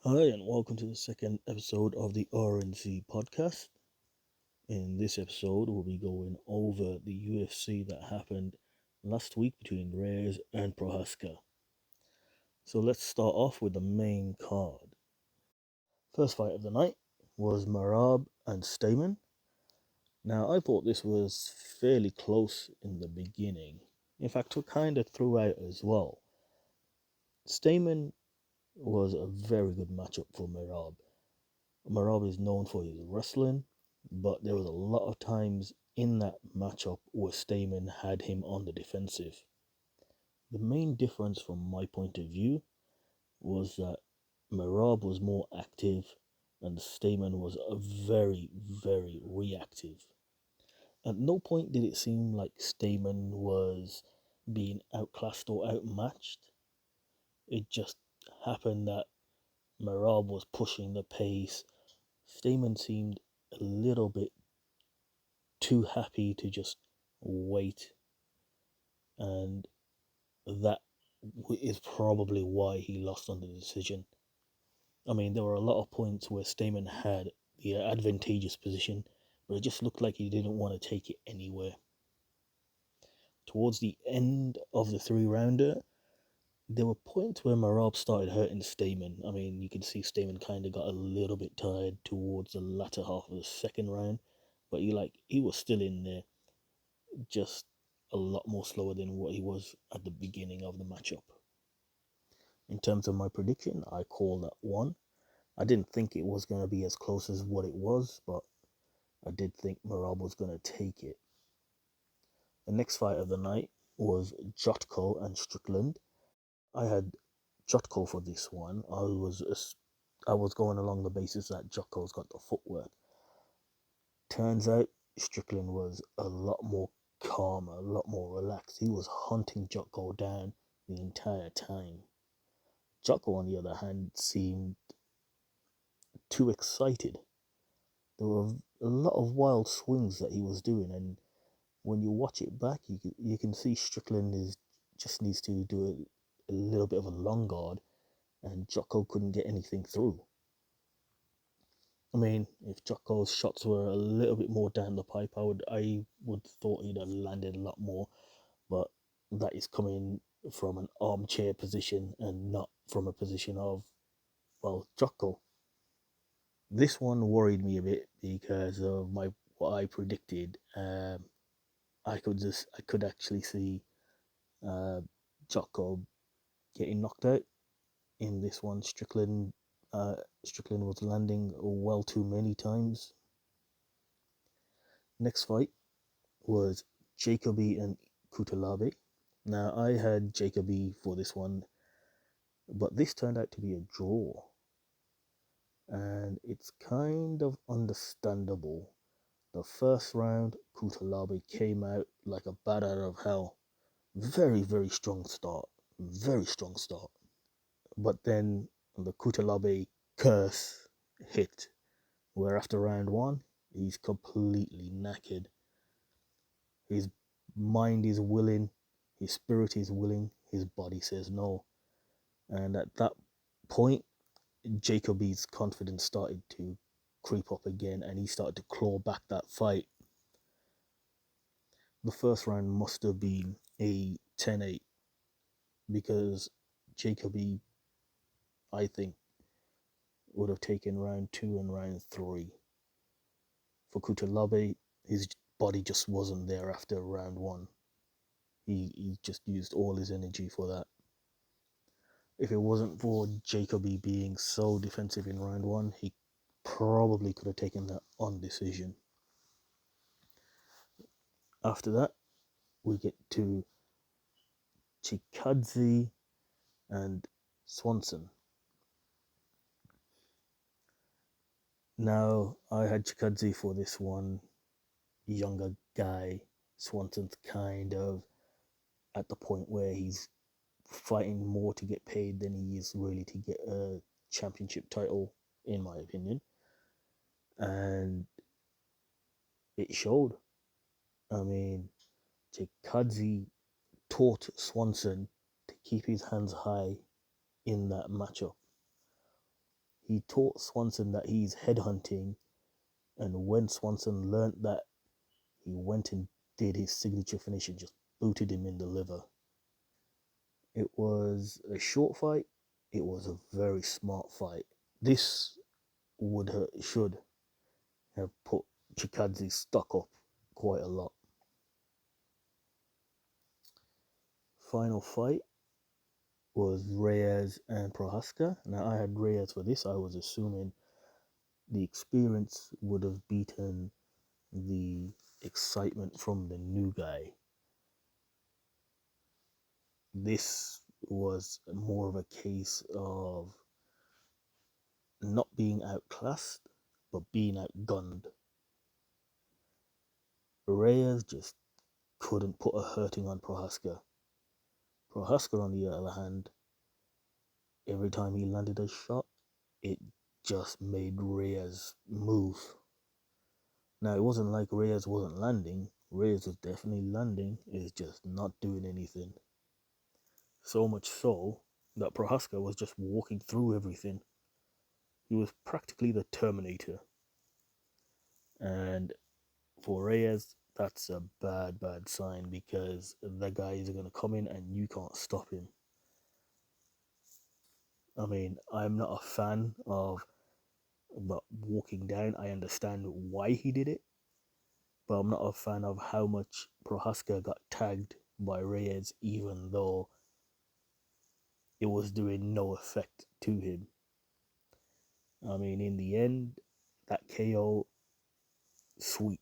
Hi, and welcome to the second episode of the RNC Podcast. In this episode, we'll be going over the UFC that happened last week between Reyes and Prochazka. So let's start off with the main card. First fight of the night was Merab and Stamen. Now, I thought this was fairly close in the beginning. In fact, it kind of throughout as well. Stamen was a very good matchup for Merab. Merab is known for his wrestling, but there was a lot of times in that matchup where Stamen had him on the defensive. The main difference from my point of view was that Merab was more active and Stamen was a very reactive. At no point did it seem like Stamen was being outclassed or outmatched. It just happened that Merab was pushing the pace. Stamen seemed a little bit too happy to just wait, and that is probably why he lost on the decision. I mean, there were a lot of points where Stamen had the advantageous position, but it just looked like he didn't want to take it anywhere. Towards the end of the three-rounder, there were points where Merab started hurting Stamen. I mean, you can see Stamen kind of got a little bit tired towards the latter half of the second round, but he was still in there, just a lot more slower than what he was at the beginning of the matchup. In terms of my prediction, I call that one. I didn't think it was going to be as close as what it was, but I did think Merab was going to take it. The next fight of the night was Jotko and Strickland. I had Jotko for this one. I was going along the basis that Jotko's got the footwork. Turns out Strickland was a lot more calmer, a lot more relaxed. He was hunting Jotko down the entire time. Jotko, on the other hand, seemed too excited. There were a lot of wild swings that he was doing, and when you watch it back, you can see Strickland just needs to do a little bit of a long guard, and Jotko couldn't get anything through. I mean, if Jotko's shots were a little bit more down the pipe, I would thought he'd have landed a lot more, but that is coming from an armchair position and not from a position of, well, Jotko. This one worried me a bit because of what I predicted. I could actually see uh, Jotko getting knocked out in this one. Strickland was landing well too many times. Next fight was Jacoby and Kutalabe. Now I had Jacoby for this one, but this turned out to be a draw, and it's kind of understandable. The first round, Kutalabe came out like a bat out of hell. Very strong start. Very strong start. But then the Kutalabe curse hit, where after round one, he's completely knackered. His mind is willing, his spirit is willing, his body says no. And at that point, Jacoby's confidence started to creep up again, and he started to claw back that fight. The first round must have been a 10-8 because Jacoby, I think, would have taken round 2 and round 3. For Kutalabe, his body just wasn't there after round 1. He just used all his energy for that. If it wasn't for Jacoby being so defensive in round 1, he probably could have taken that on decision. After that, we get to Chikadze and Swanson. Now, I had Chikadze for this one. Younger guy. Swanson's kind of at the point where he's fighting more to get paid than he is really to get a championship title, in my opinion. And it showed. I mean, Chikadze taught Swanson to keep his hands high in that matchup. he taught Swanson that he's headhunting, and when Swanson learnt that, he went and did his signature finish and just booted him in the liver. It was a short fight. It was a very smart fight. This should have put Chikadze stuck up quite a lot. Final fight was Reyes and Prochazka. Now, I had Reyes for this. I was assuming the experience would have beaten the excitement from the new guy. This was more of a case of not being outclassed, but being outgunned. Reyes just couldn't put a hurting on Prochazka. Prochazka, on the other hand, every time he landed a shot, it just made Reyes move. Now, it wasn't like Reyes wasn't landing. Reyes was definitely landing. It's just not doing anything. So much so that Prochazka was just walking through everything. He was practically the Terminator. And for Reyes, that's a bad sign, because the guy is going to come in and you can't stop him. I mean, I'm not a fan of walking down. I understand why he did it, but I'm not a fan of how much Prochazka got tagged by Reyes, even though it was doing no effect to him. I mean, in the end, that KO, sweet.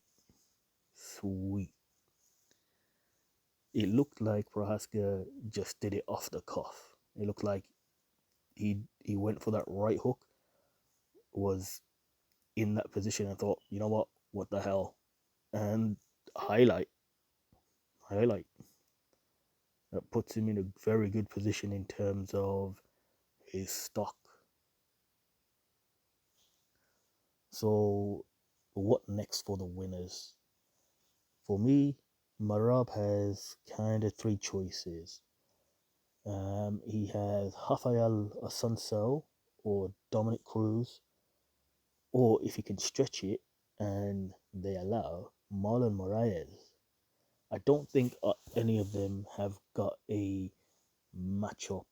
It looked like Prochazka just did it off the cuff. It looked like he went for that right hook, was in that position and thought, you know what the hell? And highlight. That puts him in a very good position in terms of his stock. So, what next for the winners? For me, Marab has kind of three choices. He has Rafael Asuncao or Dominic Cruz, or if he can stretch it and they allow, Marlon Moraes. I don't think any of them have got a matchup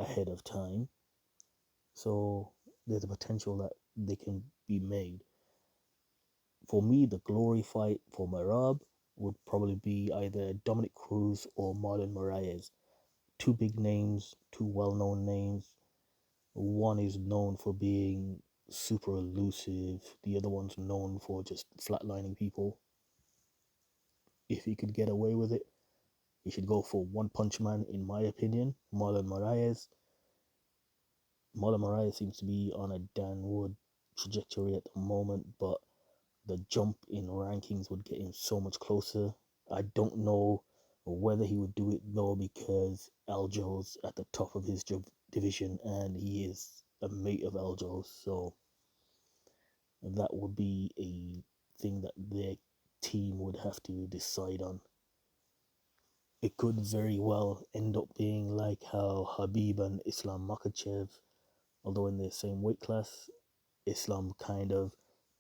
ahead of time, so there's a potential that they can be made. For me, the glory fight for Marab would probably be either Dominic Cruz or Marlon Moraes. Two big names, two well-known names. One is known for being super elusive. The other one's known for just flatlining people. If he could get away with it, he should go for One Punch Man, in my opinion. Marlon Moraes seems to be on a downward trajectory at the moment, but the jump in rankings would get him so much closer. I don't know whether he would do it though, because Aljo's at the top of his division and he is a mate of Aljo's, so that would be a thing that their team would have to decide on. It could very well end up being like how Habib and Islam Makhachev, although in the same weight class, Islam kind of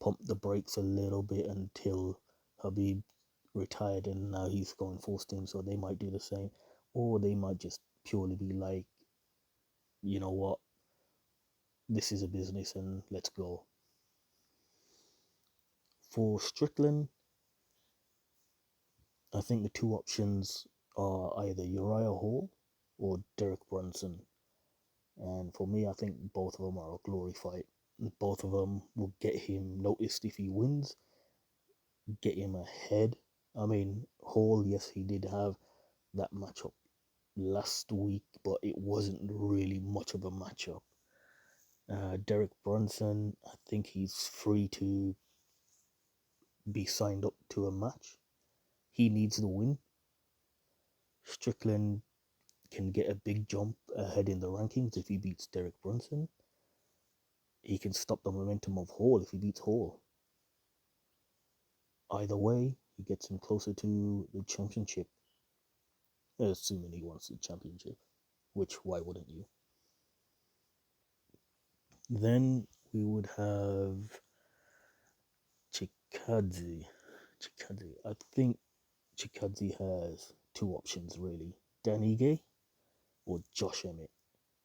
pumped the brakes a little bit until Habib retired and now he's going full steam, so they might do the same. Or they might just purely be like, you know what, this is a business and let's go. For Strickland, I think the two options are either Uriah Hall or Derek Brunson. And for me, I think both of them are a glory fight. Both of them will get him noticed if he wins, get him ahead. I mean, Hall, yes, he did have that matchup last week, but it wasn't really much of a matchup. Derek Brunson, I think he's free to be signed up to a match. He needs the win. Strickland can get a big jump ahead in the rankings if he beats Derek Brunson. He can stop the momentum of Hall if he beats Hall. Either way, he gets him closer to the championship. Assuming he wants the championship, which why wouldn't you? Then we would have Chikadze. I think Chikadze has two options really: Danige or Josh Emmett.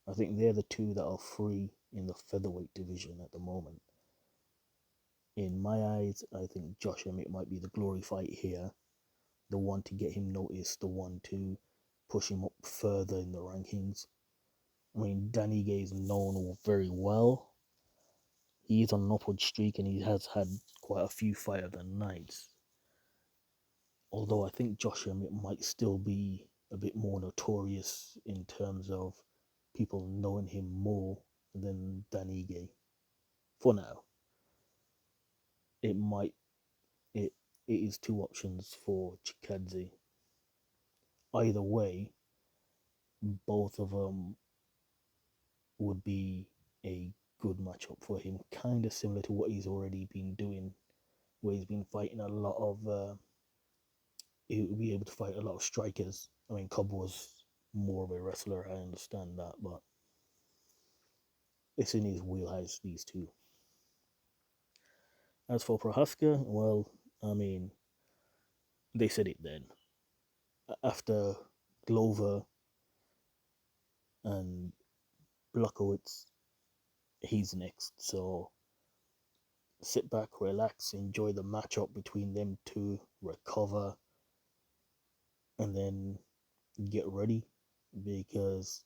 I think they're the two that are free in the featherweight division at the moment. In my eyes, I think Josh Emmett might be the glory fight here, the one to get him noticed, the one to push him up further in the rankings. I mean, Danige is known very well. He's on an upward streak and he has had quite a few fight of the nights. Although I think Josh Emmett might still be a bit more notorious in terms of people knowing him more than Danige. For now, it might it is two options for Chikadze. Either way, both of them would be a good matchup for him, kind of similar to what he's already been doing, where he's been fighting a lot of. He would be able to fight a lot of strikers. I mean, Cobb was more of a wrestler, I understand that, but it's in his wheelhouse, these two. As for Prochazka, well, I mean, they said it then. After Glover and Blachowicz, he's next. So sit back, relax, enjoy the matchup between them two, recover, and then get ready because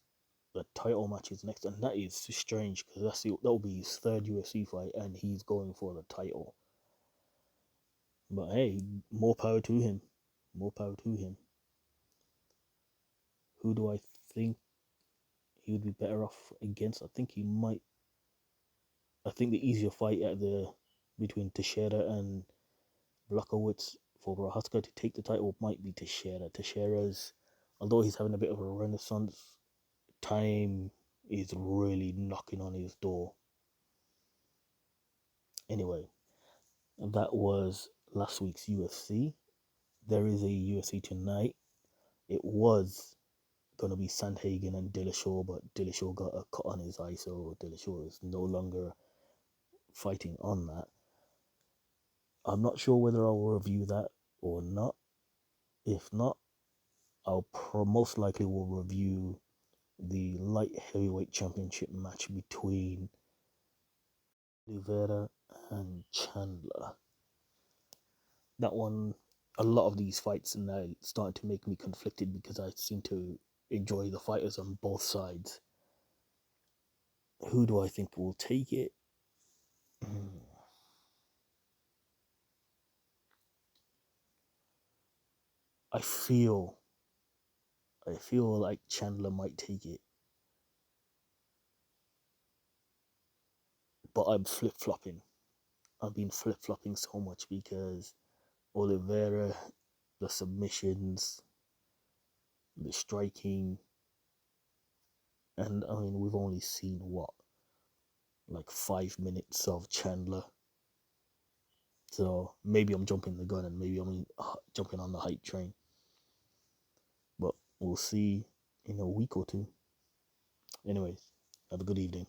the title match is next, and that is strange because that'll be his third UFC fight, and he's going for the title. But hey, more power to him. More power to him. Who do I think he would be better off against? I think the easier fight between Teixeira and Blachowicz for Prochazka to take the title might be Teixeira. Teixeira's, although he's having a bit of a renaissance, time is really knocking on his door. Anyway, that was last week's UFC. There is a UFC tonight. It was going to be Sandhagen and Dillashaw, but Dillashaw got a cut on his eye, so Dillashaw is no longer fighting on that. I'm not sure whether I'll review that or not. If not, I'll most likely will review the light heavyweight championship match between Oliveira and Chandler. That one, a lot of these fights are now starting to make me conflicted because I seem to enjoy the fighters on both sides. Who do I think will take it? I feel like Chandler might take it, but I'm flip-flopping. I've been flip-flopping so much because Oliveira, the submissions, the striking, and I mean, we've only seen like 5 minutes of Chandler. So maybe I'm jumping the gun and maybe I'm jumping on the hype train. But we'll see in a week or two. Anyways, have a good evening.